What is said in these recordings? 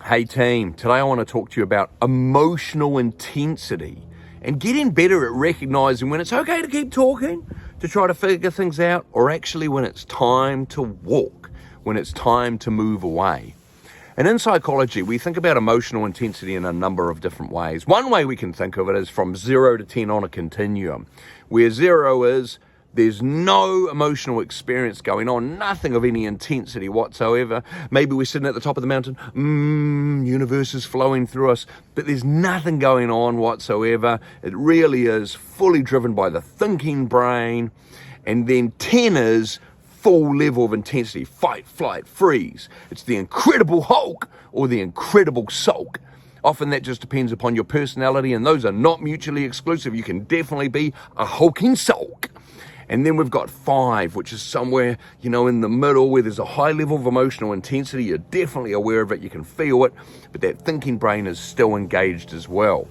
Hey team, today I want to talk to you about emotional intensity and getting better at recognizing when it's okay to keep talking, to try to figure things out, or actually when it's time to walk, when it's time to move away. And in psychology, we think about emotional intensity in a number of different ways. One way we can think of it is from 0 to 10 on a continuum, where 0 is there's no emotional experience going on, nothing of any intensity whatsoever. Maybe we're sitting at the top of the mountain, universe is flowing through us, but there's nothing going on whatsoever. It really is fully driven by the thinking brain. And then 10 is full level of intensity, fight, flight, freeze. It's the Incredible Hulk or the Incredible Sulk. Often that just depends upon your personality, and those are not mutually exclusive. You can definitely be a hulking sulk. And then we've got 5, which is somewhere, in the middle where there's a high level of emotional intensity. You're definitely aware of it, you can feel it, but that thinking brain is still engaged as well.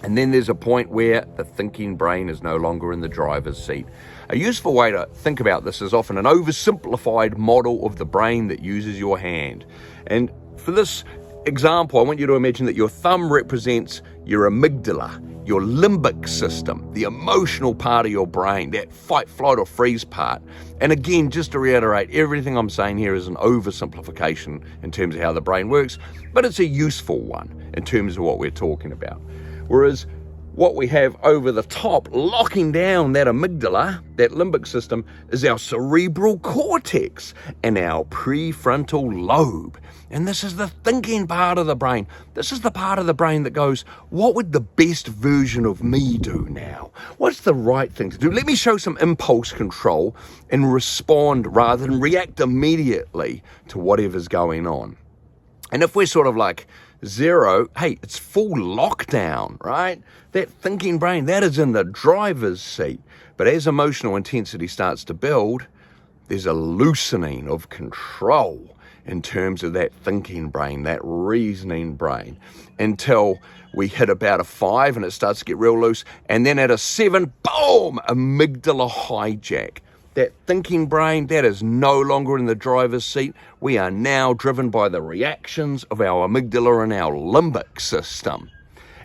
And then there's a point where the thinking brain is no longer in the driver's seat. A useful way to think about this is often an oversimplified model of the brain that uses your hand. And for this example, I want you to imagine that your thumb represents your amygdala, your limbic system, the emotional part of your brain, that fight, flight, or freeze part. And again, just to reiterate, everything I'm saying here is an oversimplification in terms of how the brain works, but it's a useful one in terms of what we're talking about. Whereas what we have over the top, locking down that amygdala, that limbic system, is our cerebral cortex and our prefrontal lobe. And this is the thinking part of the brain. This is the part of the brain that goes, what would the best version of me do now? What's the right thing to do? Let me show some impulse control and respond rather than react immediately to whatever's going on. And if we're sort of like 0, hey, it's full lockdown, right? That thinking brain, that is in the driver's seat. But as emotional intensity starts to build, there's a loosening of control in terms of that thinking brain, that reasoning brain, until we hit about a 5 and it starts to get real loose. And then at a 7, boom, amygdala hijack. That thinking brain, that is no longer in the driver's seat. We are now driven by the reactions of our amygdala and our limbic system.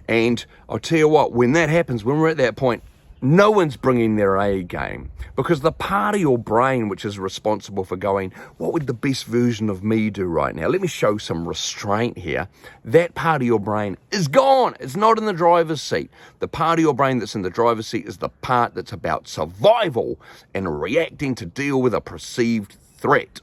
And I'll tell you what, when that happens, when we're at that point, no one's bringing their A game, because the part of your brain which is responsible for going, what would the best version of me do right now? Let me show some restraint here. That part of your brain is gone. It's not in the driver's seat. The part of your brain that's in the driver's seat is the part that's about survival and reacting to deal with a perceived threat.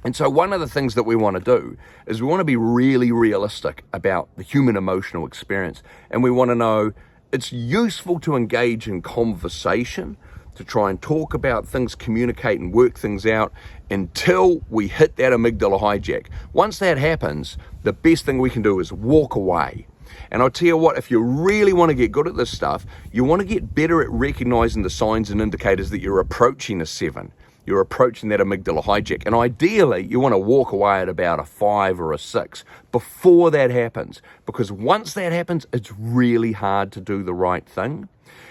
And so one of the things that we want to do is we want to be really realistic about the human emotional experience. And we want to know it's useful to engage in conversation, to try and talk about things, communicate and work things out until we hit that amygdala hijack. Once that happens, the best thing we can do is walk away. And I'll tell you what, if you really want to get good at this stuff, you want to get better at recognizing the signs and indicators that you're approaching a 7. You're approaching that amygdala hijack. And ideally, you want to walk away at about a 5 or a 6 before that happens. Because once that happens, it's really hard to do the right thing.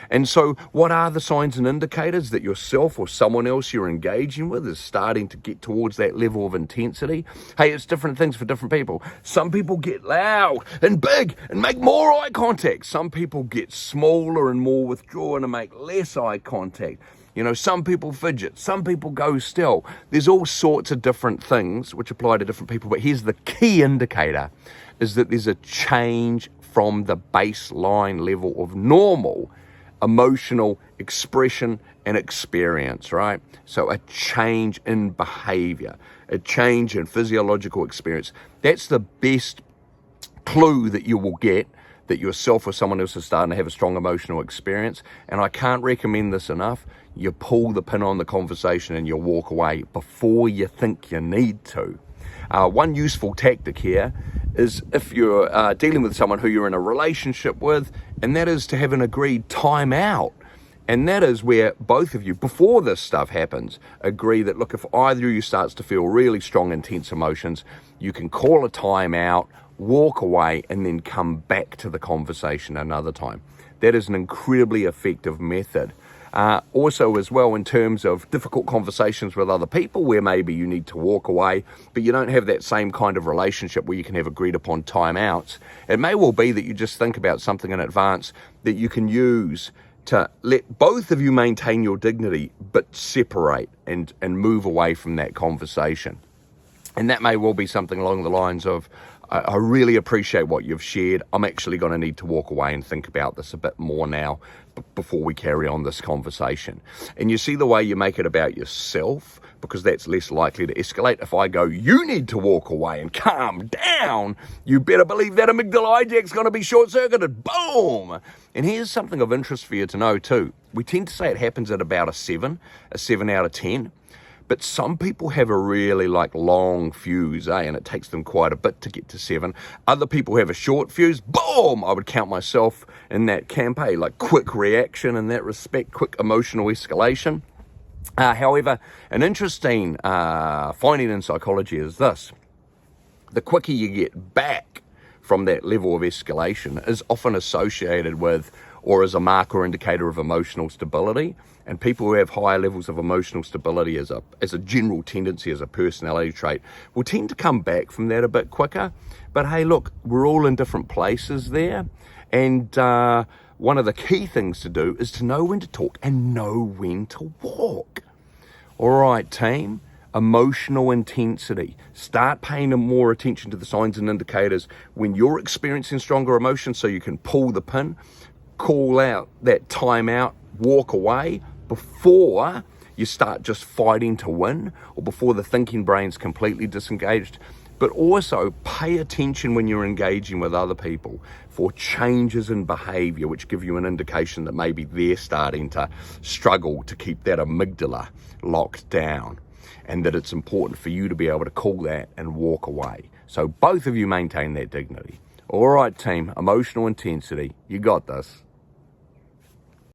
And so what are the signs and indicators that yourself or someone else you're engaging with is starting to get towards that level of intensity? Hey, it's different things for different people. Some people get loud and big and make more eye contact. Some people get smaller and more withdrawn and make less eye contact. Some people fidget, some people go still. There's all sorts of different things which apply to different people. But here's the key indicator, is that there's a change from the baseline level of normal emotional expression and experience, right? So a change in behavior, a change in physiological experience. That's the best clue that you will get that yourself or someone else is starting to have a strong emotional experience. And I can't recommend this enough. You pull the pin on the conversation and you walk away before you think you need to. One useful tactic here is if you're dealing with someone who you're in a relationship with, and that is to have an agreed time out. And that is where both of you, before this stuff happens, agree that, look, if either of you starts to feel really strong, intense emotions, you can call a time out, walk away, and then come back to the conversation another time. That is an incredibly effective method. Also as well, in terms of difficult conversations with other people where maybe you need to walk away, but you don't have that same kind of relationship where you can have agreed upon timeouts. It may well be that you just think about something in advance that you can use to let both of you maintain your dignity, but separate and move away from that conversation. And that may well be something along the lines of, I really appreciate what you've shared. I'm actually going to need to walk away and think about this a bit more now before we carry on this conversation. And you see the way you make it about yourself, because that's less likely to escalate. If I go, you need to walk away and calm down, you better believe that amygdala hijack's going to be short-circuited. Boom! And here's something of interest for you to know too. We tend to say it happens at about a 7 out of 10. But some people have a really long fuse, and it takes them quite a bit to get to 7. Other people have a short fuse. Boom! I would count myself in that camp, quick reaction in that respect, quick emotional escalation. However, an interesting finding in psychology is this. The quicker you get back from that level of escalation is often associated with, or as a marker or indicator of, emotional stability. And people who have higher levels of emotional stability as a general tendency, as a personality trait, will tend to come back from that a bit quicker. But hey, look, we're all in different places there. And one of the key things to do is to know when to talk and know when to walk. All right, team. Emotional intensity. Start paying more attention to the signs and indicators when you're experiencing stronger emotions, so you can pull the pin, call out that timeout, walk away before you start just fighting to win, or before the thinking brain's completely disengaged. But also pay attention when you're engaging with other people for changes in behavior, which give you an indication that maybe they're starting to struggle to keep that amygdala locked down, and that it's important for you to be able to call that and walk away. So both of you maintain that dignity. All right, team, emotional intensity, you got this.